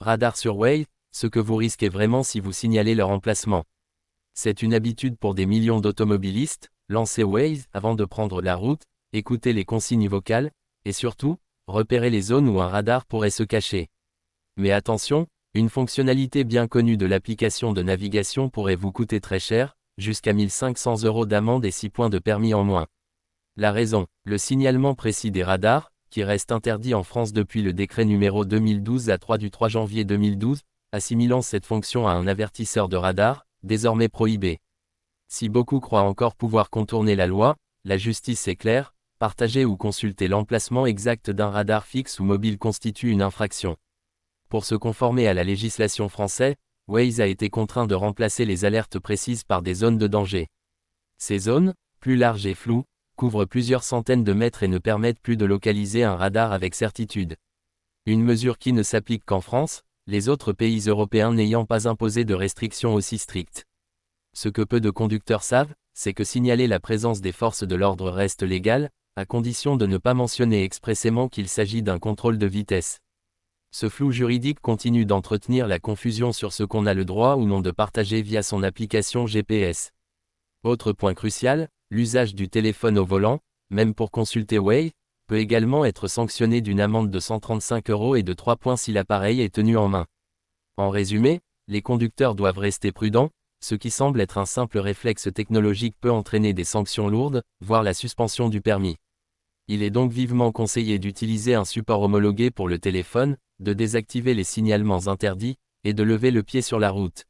Radar sur Waze, ce que vous risquez vraiment si vous signalez leur emplacement. C'est une habitude pour des millions d'automobilistes, lancez Waze avant de prendre la route, écoutez les consignes vocales, et surtout, repérez les zones où un radar pourrait se cacher. Mais attention, une fonctionnalité bien connue de l'application de navigation pourrait vous coûter très cher, jusqu'à 1 500 € d'amende et 6 points de permis en moins. La raison, le signalement précis des radars, qui reste interdit en France depuis le décret numéro 2012-3 du 3 janvier 2012, assimilant cette fonction à un avertisseur de radar, désormais prohibé. Si beaucoup croient encore pouvoir contourner la loi, la justice est claire, partager ou consulter l'emplacement exact d'un radar fixe ou mobile constitue une infraction. Pour se conformer à la législation française, Waze a été contraint de remplacer les alertes précises par des zones de danger. Ces zones, plus larges et floues, couvrent plusieurs centaines de mètres et ne permettent plus de localiser un radar avec certitude. Une mesure qui ne s'applique qu'en France, les autres pays européens n'ayant pas imposé de restrictions aussi strictes. Ce que peu de conducteurs savent, c'est que signaler la présence des forces de l'ordre reste légal, à condition de ne pas mentionner expressément qu'il s'agit d'un contrôle de vitesse. Ce flou juridique continue d'entretenir la confusion sur ce qu'on a le droit ou non de partager via son application GPS. Autre point crucial, l'usage du téléphone au volant, même pour consulter Waze, peut également être sanctionné d'une amende de 135 € et de 3 points si l'appareil est tenu en main. En résumé, les conducteurs doivent rester prudents, ce qui semble être un simple réflexe technologique peut entraîner des sanctions lourdes, voire la suspension du permis. Il est donc vivement conseillé d'utiliser un support homologué pour le téléphone, de désactiver les signalements interdits, et de lever le pied sur la route.